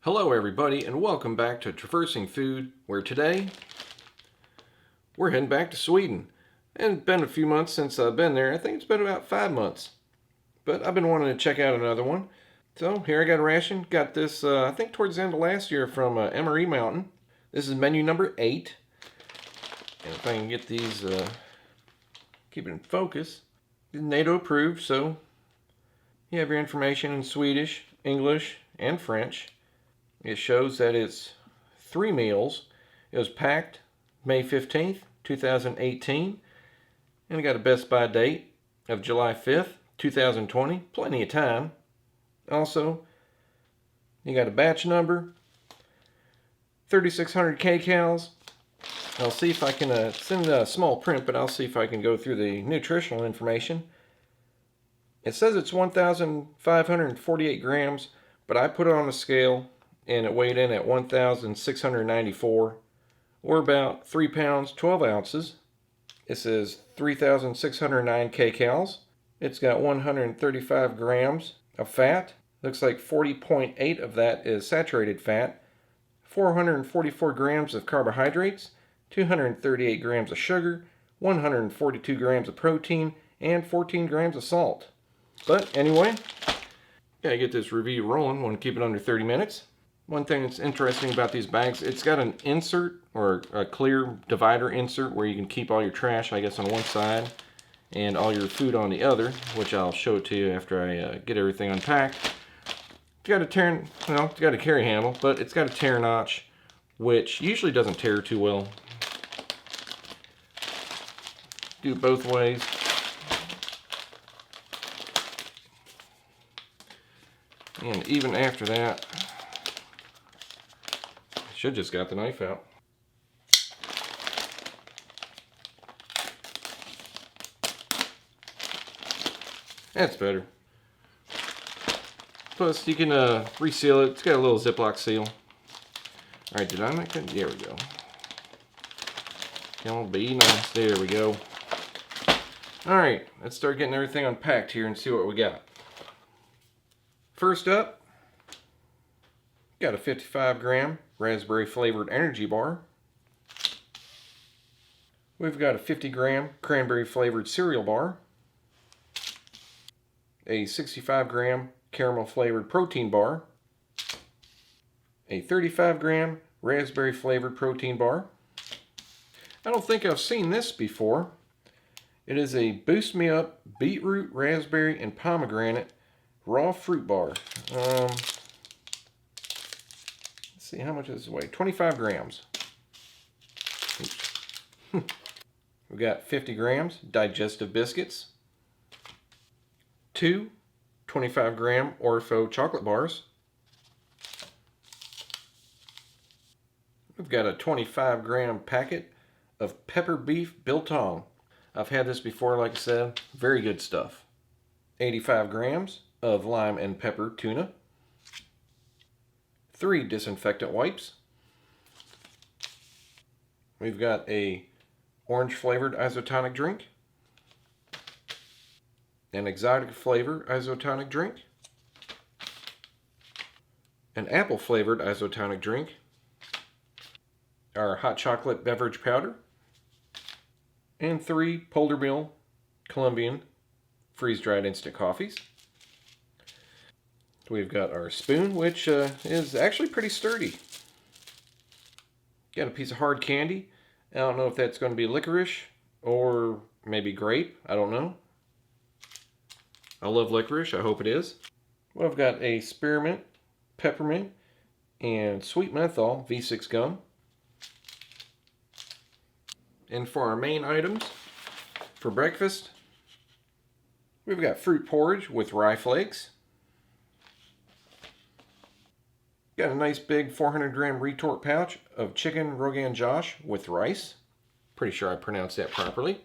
Hello everybody and welcome back to Traversing Food, where today we're heading back to Sweden. And it's been a few months since I've been there. I think it's been about 5 months. But I've been wanting to check out another one. So here I got a ration. Got this, I think towards the end of last year from Emery Mountain. This is menu number 8. And if I can get these, keep it in focus. It's NATO approved, so you have your information in Swedish, English, and French. It shows that it's 3 meals. It was packed May 15th, 2018. And it got a Best By date of July 5th, 2020. Plenty of time. Also, you got a batch number, 3,600 kcals. I'll see if I can send a small print, but I'll see if I can go through the nutritional information. It says it's 1,548 grams, but I put it on a scale and it weighed in at 1,694, or about 3 pounds, 12 ounces. It says 3,609 kcals. It's got 135 grams of fat. Looks like 40.8 of that is saturated fat. 444 grams of carbohydrates, 238 grams of sugar, 142 grams of protein, and 14 grams of salt. But anyway, gotta get this review rolling. Want to keep it under 30 minutes. One thing that's interesting about these bags, it's got an insert, or a clear divider insert, where you can keep all your trash, I guess, on one side and all your food on the other, which I'll show it to you after I get everything unpacked. It's got a tear, well, it's got a carry handle, but it's got a tear notch, which usually doesn't tear too well. Do it both ways. And even after that, should just got the knife out. That's better. Plus, you can reseal it. It's got a little Ziploc seal. Alright, did I make that? There we go. Come on, be nice. There we go. Alright, let's start getting everything unpacked here and see what we got. First up, got a 55 gram raspberry flavored energy bar. We've got a 50 gram cranberry flavored cereal bar. A 65 gram caramel flavored protein bar. A 35 gram raspberry flavored protein bar. I don't think I've seen this before. It is a Boost Me Up beetroot, raspberry, and pomegranate raw fruit bar. Let's see, how much does this weigh? 25 grams. We've got 50 grams digestive biscuits. 2 25 gram Oreo chocolate bars. We've got a 25 gram packet of pepper beef biltong. I've had this before, like I said, very good stuff. 85 grams of lime and pepper tuna. 3 disinfectant wipes. We've got a orange flavored isotonic drink. An exotic flavor isotonic drink. An apple flavored isotonic drink. Our hot chocolate beverage powder. And 3 Polar Mill Colombian freeze-dried instant coffees. We've got our spoon, which is actually pretty sturdy. Got a piece of hard candy. I don't know if that's going to be licorice or maybe grape. I don't know. I love licorice. I hope it is. Well, I've got a spearmint, peppermint, and sweet menthol V6 gum. And for our main items for breakfast, we've got fruit porridge with rye flakes. Got a nice big 400 gram retort pouch of chicken Rogan Josh with rice. Pretty sure I pronounced that properly.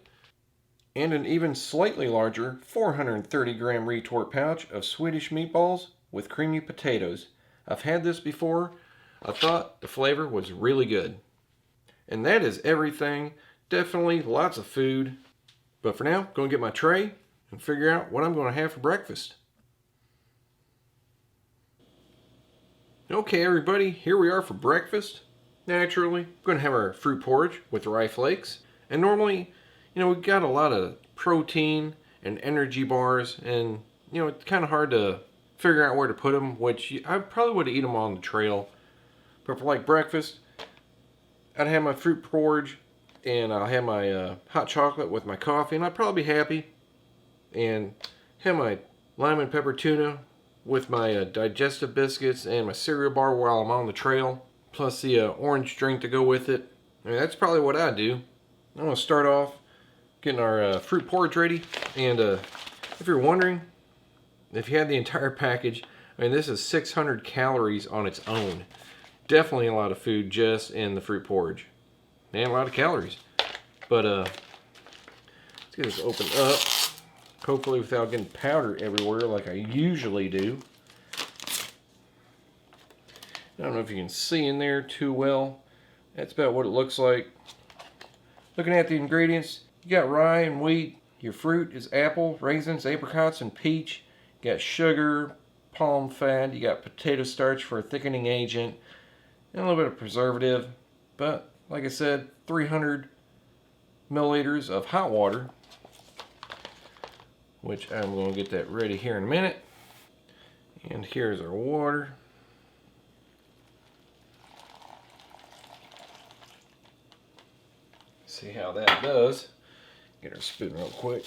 And an even slightly larger 430 gram retort pouch of Swedish meatballs with creamy potatoes. I've had this before. I thought the flavor was really good. And that is everything. Definitely lots of food. But for now, going to get my tray and figure out what I'm going to have for breakfast. Okay, everybody, here we are for breakfast. Naturally, we're going to have our fruit porridge with rye flakes. And normally, we've got a lot of protein and energy bars, and, it's kind of hard to figure out where to put them, which I probably would eat them on the trail. But for like breakfast, I'd have my fruit porridge, and I'll have my hot chocolate with my coffee, and I'd probably be happy. And have my lime and pepper tuna with my digestive biscuits and my cereal bar while I'm on the trail, plus the orange drink to go with it. I mean, that's probably what I do. I'm going to start off getting our fruit porridge ready. And if you're wondering, if you had the entire package, I mean, this is 600 calories on its own. Definitely a lot of food just in the fruit porridge. And a lot of calories. But let's get this opened up. Hopefully without getting powder everywhere like I usually do. I don't know if you can see in there too well. That's about what it looks like. Looking at the ingredients, you got rye and wheat. Your fruit is apple, raisins, apricots, and peach. You got sugar, palm fat. You got potato starch for a thickening agent. And a little bit of preservative. But, like I said, 300 milliliters of hot water, which I'm going to get that ready here in a minute. And here's our water. See how that does. Get our spoon real quick.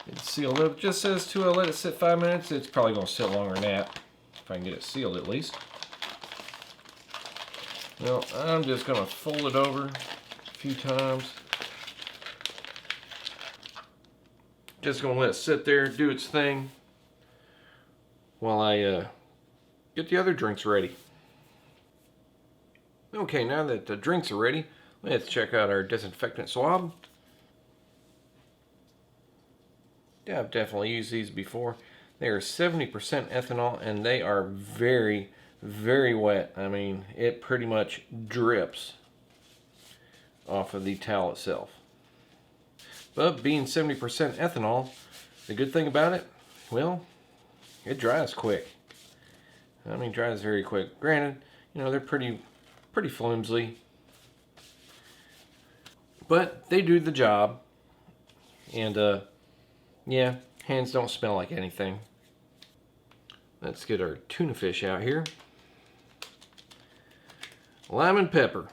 It's sealed up. It just says to let it sit 5 minutes. It's probably going to sit longer than that. If I can get it sealed at least. Well, I'm just going to fold it over a few times. Just going to let it sit there, do its thing, while I get the other drinks ready. Okay, now that the drinks are ready, let's check out our disinfectant swab. Yeah, I've definitely used these before. They are 70% ethanol, and they are very, very wet. I mean, it pretty much drips off of the towel itself. But being 70% ethanol, the good thing about it, well, it dries quick. I mean, dries very quick. Granted, they're pretty flimsy, but they do the job. And yeah, hands don't smell like anything. Let's get our tuna fish out here. Lime and pepper.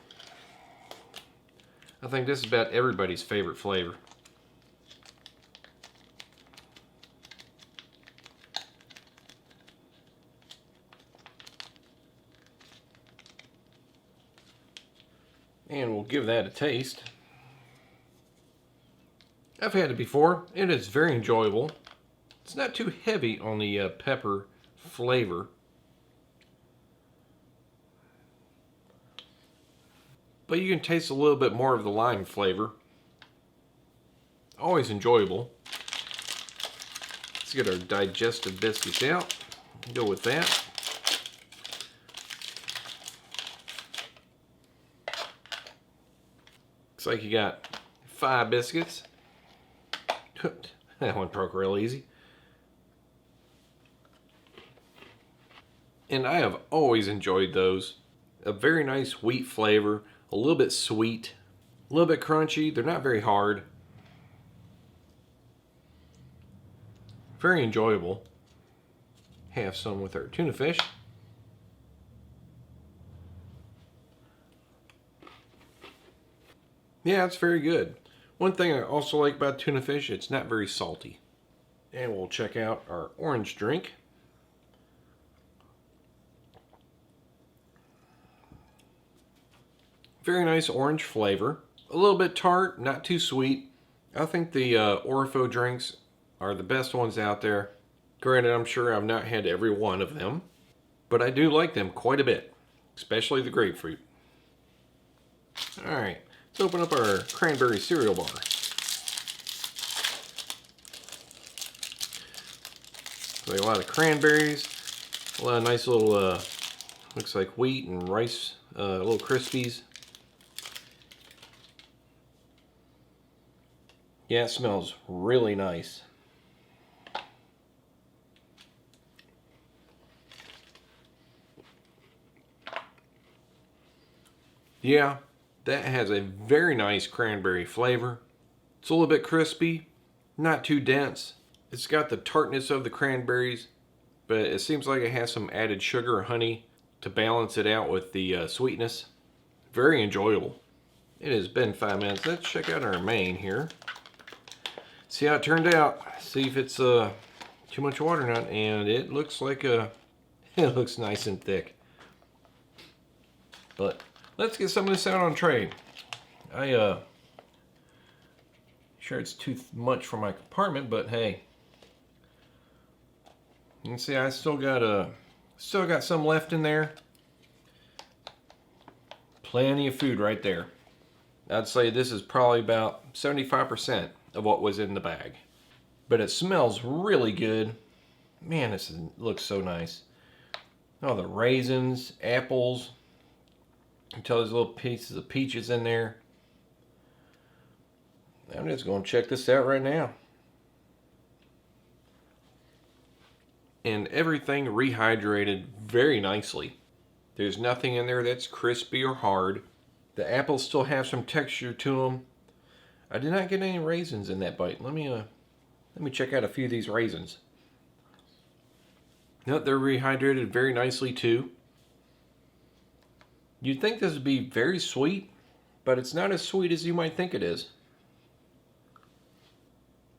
I think this is about everybody's favorite flavor. And we'll give that a taste. I've had it before. It is very enjoyable. It's not too heavy on the pepper flavor. But you can taste a little bit more of the lime flavor. Always enjoyable. Let's get our digestive biscuits out. Go with that. Looks like you got 5 biscuits. That one broke real easy. And I have always enjoyed those. A very nice wheat flavor, a little bit sweet, a little bit crunchy. They're not very hard. Very enjoyable. Have some with our tuna fish. Yeah, it's very good. One thing I also like about tuna fish, it's not very salty. And we'll check out our orange drink. Very nice orange flavor. A little bit tart, not too sweet. I think the Orifo drinks are the best ones out there. Granted, I'm sure I've not had every one of them, but I do like them quite a bit, especially the grapefruit. Alright, let's open up our cranberry cereal bar. So a lot of cranberries, a lot of nice little, looks like wheat and rice, little Krispies. Yeah, it smells really nice. Yeah, that has a very nice cranberry flavor. It's a little bit crispy, not too dense. It's got the tartness of the cranberries, but it seems like it has some added sugar or honey to balance it out with the sweetness. Very enjoyable. It has been 5 minutes. Let's check out our main here. See how it turned out. See if it's too much water or not. And it looks like it looks nice and thick. But let's get some of this out on tray. Sure it's too much for my compartment, but hey. You can see I still got some left in there. Plenty of food right there. I'd say this is probably about 75% of what was in the bag. But it smells really good. Man, this looks so nice. Oh, the raisins, apples. You can tell there's little pieces of peaches in there. I'm just going to check this out right now. And everything rehydrated very nicely. There's nothing in there that's crispy or hard. The apples still have some texture to them. I did not get any raisins in that bite. Let me check out a few of these raisins. Nope, they're rehydrated very nicely too. You'd think this would be very sweet, but it's not as sweet as you might think it is.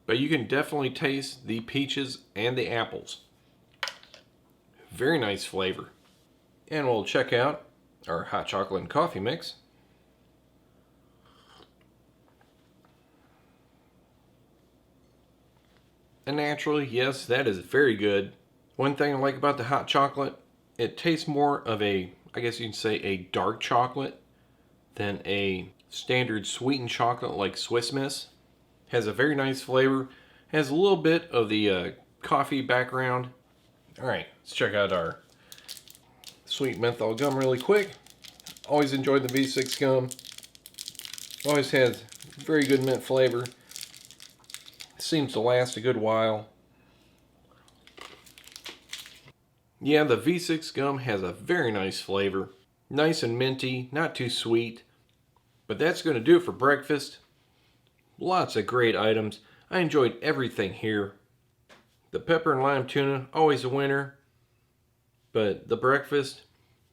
But you can definitely taste the peaches and the apples. Very nice flavor. And we'll check out our hot chocolate and coffee mix. And naturally, yes, that is very good. One thing I like about the hot chocolate, it tastes more of a, I guess you can say, a dark chocolate than a standard sweetened chocolate like Swiss Miss. Has a very nice flavor. Has a little bit of the coffee background. Alright, let's check out our sweet menthol gum really quick. Always enjoyed the V6 gum. Always has very good mint flavor. Seems to last a good while. Yeah, the V6 gum has a very nice flavor. Nice and minty, not too sweet. But that's going to do it for breakfast. Lots of great items. I enjoyed everything here. The pepper and lime tuna, always a winner. But the breakfast,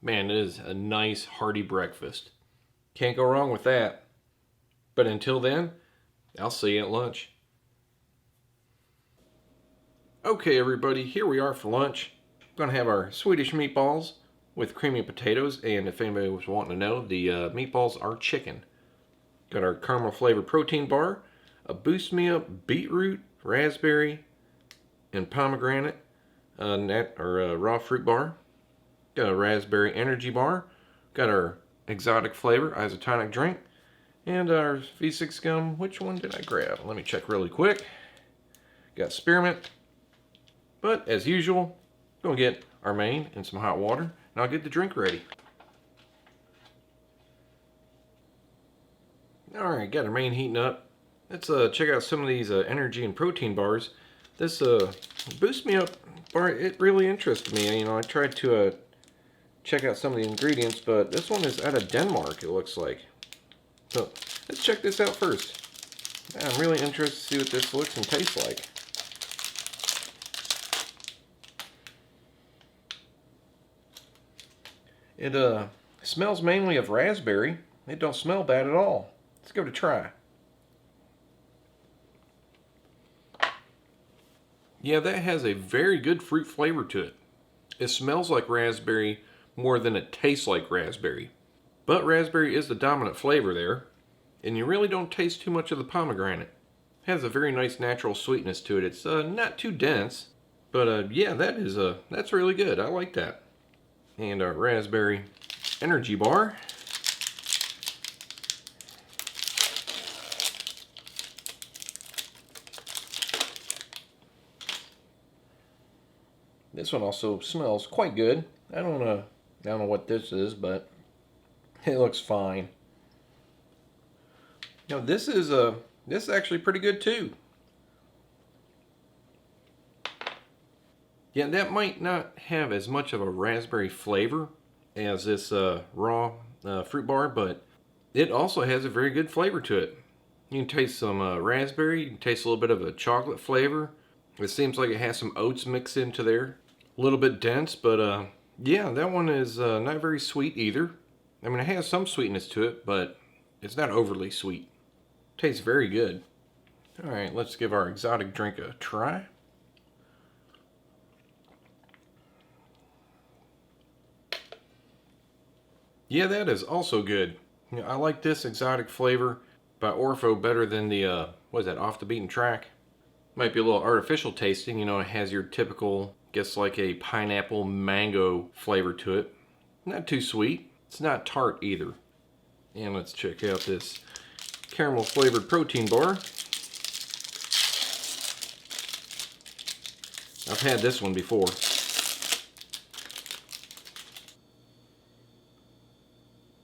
man, it is a nice hearty breakfast. Can't go wrong with that. But until then, I'll see you at lunch. Okay everybody, here we are for lunch. We're going to have our Swedish meatballs with creamy potatoes, and if anybody was wanting to know, the meatballs are chicken. Got our caramel flavored protein bar, a Boost Me Up beetroot, raspberry, and pomegranate raw fruit bar. Got a raspberry energy bar. Got our exotic flavor isotonic drink, and our V6 gum. Which one did I grab? Let me check really quick. Got spearmint. But as usual, gonna get our main and some hot water, and I'll get the drink ready. Alright, got our main heating up. Let's check out some of these energy and protein bars. This Boost Me Up bar, it really interested me. You know, I tried to check out some of the ingredients, but this one is out of Denmark, it looks like. So, let's check this out first. I'm really interested to see what this looks and tastes like. It smells mainly of raspberry. It don't smell bad at all. Let's give it a try. Yeah, that has a very good fruit flavor to it. It smells like raspberry more than it tastes like raspberry. But raspberry is the dominant flavor there. And you really don't taste too much of the pomegranate. It has a very nice natural sweetness to it. It's not too dense. But yeah, that's really good. I like that. And our raspberry energy bar. This one also smells quite good. I don't know what this is, but it looks fine. Now this is This is actually pretty good too. Yeah, that might not have as much of a raspberry flavor as this raw fruit bar, but it also has a very good flavor to it. You can taste some raspberry, you can taste a little bit of a chocolate flavor. It seems like it has some oats mixed into there. A little bit dense, but yeah, that one is not very sweet either. I mean, it has some sweetness to it, but it's not overly sweet. Tastes very good. All right, let's give our exotic drink a try. Yeah, that is also good. You know, I like this exotic flavor by Orpho better than the, what is that, Off the Beaten Track? Might be a little artificial tasting, you know, it has your typical, guess like a pineapple mango flavor to it. Not too sweet. It's not tart either. And let's check out this caramel flavored protein bar. I've had this one before.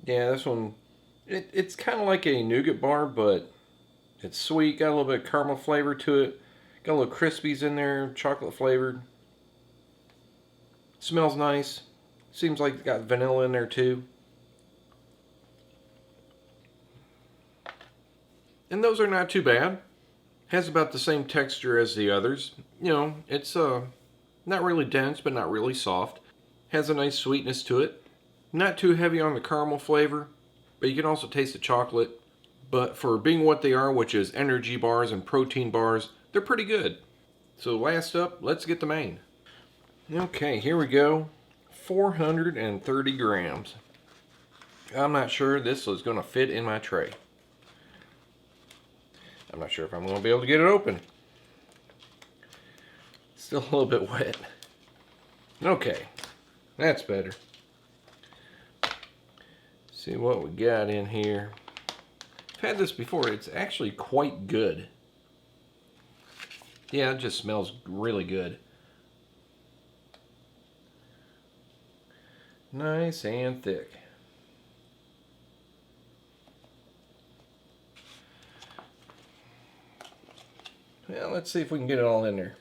Yeah, this one, it's kind of like a nougat bar, but it's sweet, got a little bit of caramel flavor to it. Got a little crispies in there, chocolate flavored. Smells nice. Seems like it's got vanilla in there too. And those are not too bad. Has about the same texture as the others. You know, it's not really dense, but not really soft. Has a nice sweetness to it. Not too heavy on the caramel flavor, but you can also taste the chocolate. But for being what they are, which is energy bars and protein bars, they're pretty good. So last up, let's get the main. Okay, here we go. 430 grams. I'm not sure this is going to fit in my tray. I'm not sure if I'm going to be able to get it open. Still a little bit wet. Okay, that's better. See what we got in here. I've had this before. It's actually quite good. Yeah, it just smells really good. Nice and thick. Well, let's see if we can get it all in there.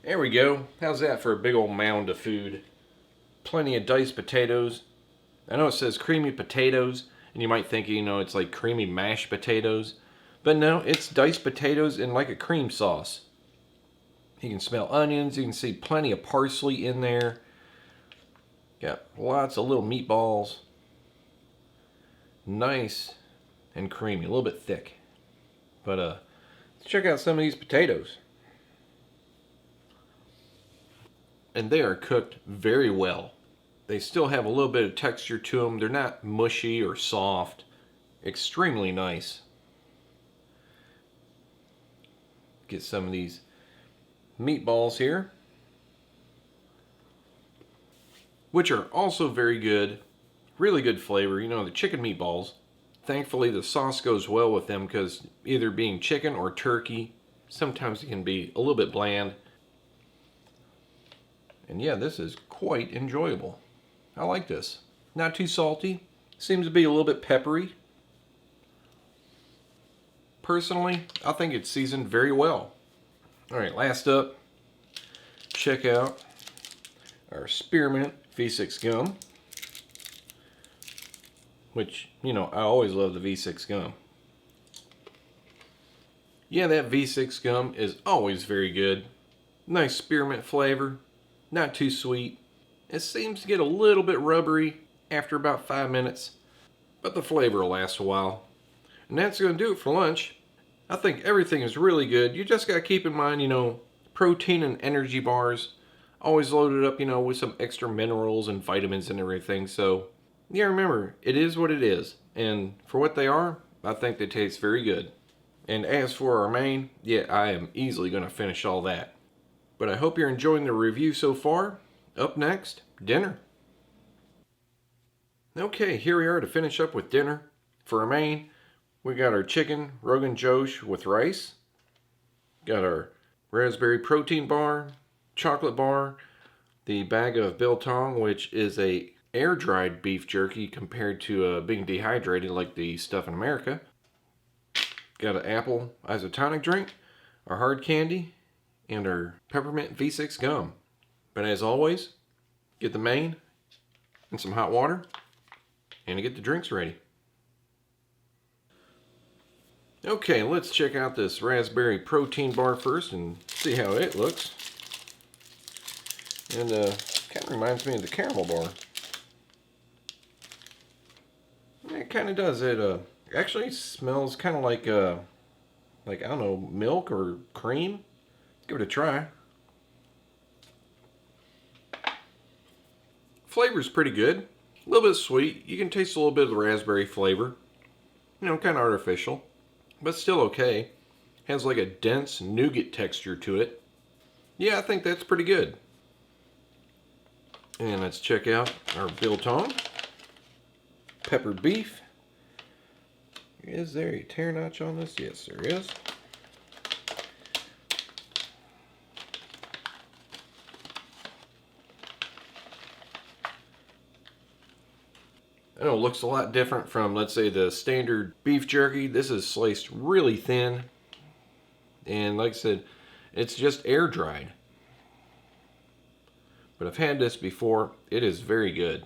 There we go. How's that for a big old mound of food? Plenty of diced potatoes. I know it says creamy potatoes, and you might think, you know, it's like creamy mashed potatoes. But no, it's diced potatoes in like a cream sauce. You can smell onions. You can see plenty of parsley in there. Got lots of little meatballs. Nice and creamy, a little bit thick. But let's check out some of these potatoes. And they are cooked very well. They still have a little bit of texture to them. They're not mushy or soft. Extremely nice. Get some of these meatballs here, which are also very good. Really good flavor. You know, the chicken meatballs. Thankfully, the sauce goes well with them because either being chicken or turkey, sometimes it can be a little bit bland. And yeah, this is quite enjoyable. I like this. Not too salty. Seems to be a little bit peppery. Personally, I think it's seasoned very well. Alright, last up, check out our Spearmint V6 gum. Which, you know, I always love the V6 gum. Yeah, that V6 gum is always very good. Nice spearmint flavor. Not too sweet. It seems to get a little bit rubbery after about 5 minutes, but the flavor will last a while. And that's going to do it for lunch. I think everything is really good. You just got to keep in mind, you know, protein and energy bars. Always loaded up, you know, with some extra minerals and vitamins and everything. So, yeah, remember, it is what it is. And for what they are, I think they taste very good. And as for our main, yeah, I am easily going to finish all that. But I hope you're enjoying the review so far. Up next, dinner. Okay, here we are to finish up with dinner. For our main, we got our chicken Rogan Josh with rice. Got our raspberry protein bar, chocolate bar, the bag of biltong, which is a air-dried beef jerky compared to being dehydrated like the stuff in America. Got an apple isotonic drink, our hard candy, and our peppermint V6 gum. But as always, get the main and some hot water, and to get the drinks ready. Okay, let's check out this raspberry protein bar first and see how it looks. And kind of reminds me of the caramel bar. It kind of does. It actually smells kind of like I don't know, milk or cream. Let's give it a try. Flavor's pretty good. A little bit sweet. You can taste a little bit of the raspberry flavor. You know, kind of artificial, but still okay. Has like a dense nougat texture to it. Yeah, I think that's pretty good. And let's check out our biltong. Peppered beef. Is there a tear notch on this? Yes, there is. I know it looks a lot different from, let's say, the standard beef jerky. This is sliced really thin. And like I said, it's just air dried. But I've had this before. It is very good.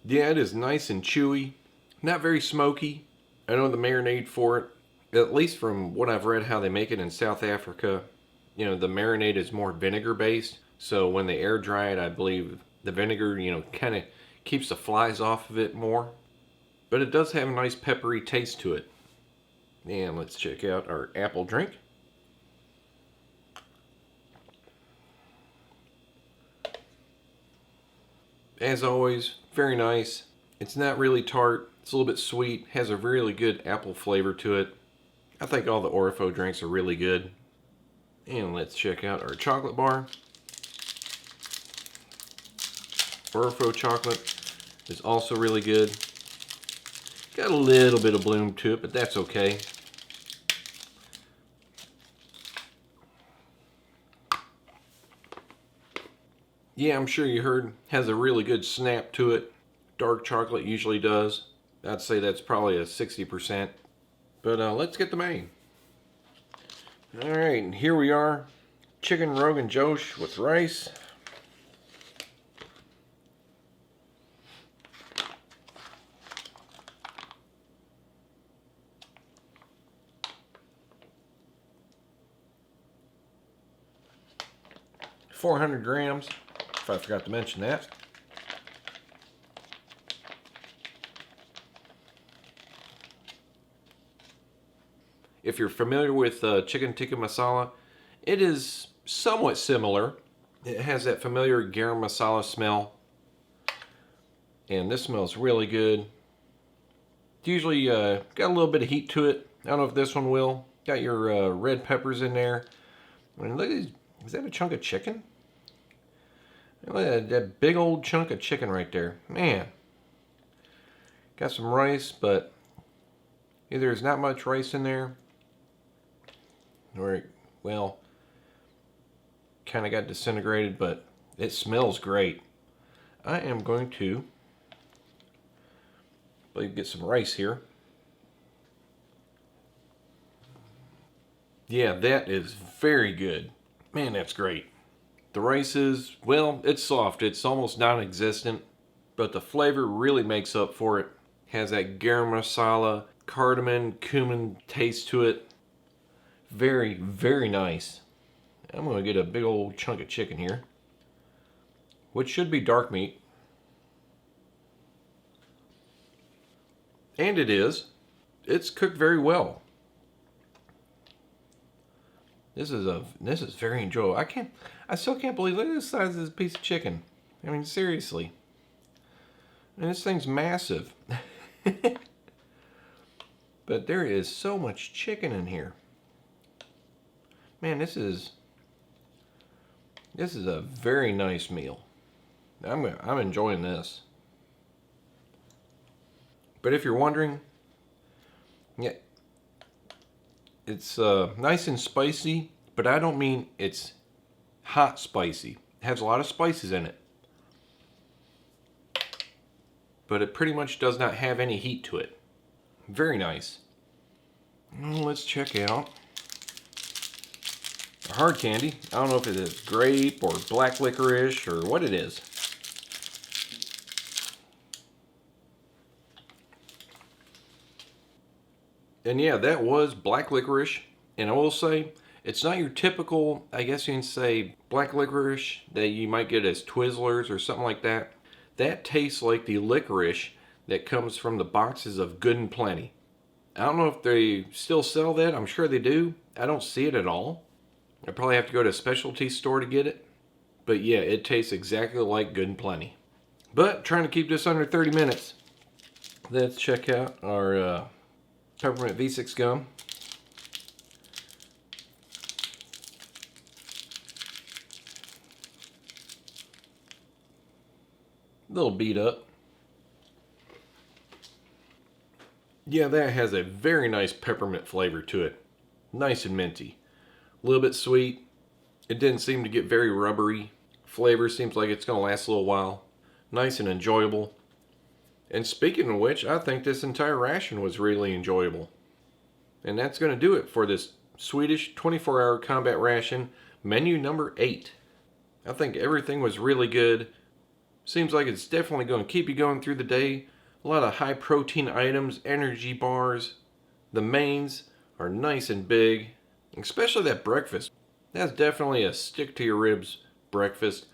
Yeah, it is nice and chewy. Not very smoky. I know the marinade for it, at least from what I've read how they make it in South Africa, you know, the marinade is more vinegar based. So when they air dry it, I believe the vinegar, you know, kind of keeps the flies off of it more. But it does have a nice peppery taste to it. And let's check out our apple drink. As always, very nice. It's not really tart. It's a little bit sweet. Has a really good apple flavor to it. I think all the Orifo drinks are really good. And let's check out our chocolate bar. Orifo chocolate is also really good. Got a little bit of bloom to it, but that's okay. Yeah, I'm sure you heard, has a really good snap to it. Dark chocolate usually does. I'd say that's probably a 60%. But let's get the main. Alright, and here we are. Chicken Rogan Josh with rice. .400 grams, if I forgot to mention that. If you're familiar with chicken tikka masala, it is somewhat similar. It has that familiar garam masala smell. And this smells really good. It's usually got a little bit of heat to it. I don't know if this one will. Got your red peppers in there. I mean, look at these. Is that a chunk of chicken? Look at that big old chunk of chicken right there. Man. Got some rice, but either there's not much rice in there, or, well, kind of got disintegrated, but it smells great. I am going to get some rice here. Yeah, that is very good. Man, that's great. The rice is, well, it's soft. It's almost non-existent, but the flavor really makes up for it. Has that garam masala, cardamom, cumin taste to it. Very, very nice. I'm going to get a big old chunk of chicken here, which should be dark meat. And it is. It's cooked very well. This is very enjoyable. I still can't believe, look at the size of this piece of chicken. I mean, seriously. And this thing's massive. But there is so much chicken in here. Man, this is a very nice meal. I'm enjoying this. But if you're wondering, yeah, it's nice and spicy, but I don't mean it's hot spicy. It has a lot of spices in it. But it pretty much does not have any heat to it. Very nice. Let's check out a hard candy. I don't know if it is grape or black licorice or what it is. And yeah, that was black licorice. And I will say, it's not your typical, I guess you can say, black licorice that you might get as Twizzlers or something like that. That tastes like the licorice that comes from the boxes of Good and Plenty. I don't know if they still sell that. I'm sure they do. I don't see it at all. I probably have to go to a specialty store to get it. But yeah, it tastes exactly like Good and Plenty. But trying to keep this under 30 minutes. Let's check out our peppermint V6 gum. A little beat up. Yeah, that has a very nice peppermint flavor to it. Nice and minty. A little bit sweet. It didn't seem to get very rubbery. Flavor seems like it's going to last a little while. Nice and enjoyable. And speaking of which, I think this entire ration was really enjoyable. And that's going to do it for this Swedish 24-hour combat ration, menu number 8. I think everything was really good. Seems like it's definitely going to keep you going through the day. A lot of high protein items, energy bars. The mains are nice and big. Especially that breakfast. That's definitely a stick to your ribs breakfast.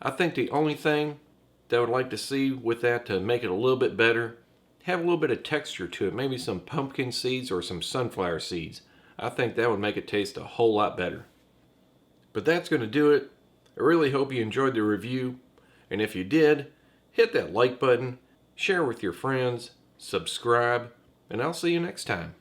I think the only thing that I would like to see with that to make it a little bit better, have a little bit of texture to it. Maybe some pumpkin seeds or some sunflower seeds. I think that would make it taste a whole lot better. But that's going to do it. I really hope you enjoyed the review. And if you did, hit that like button, share with your friends, subscribe, and I'll see you next time.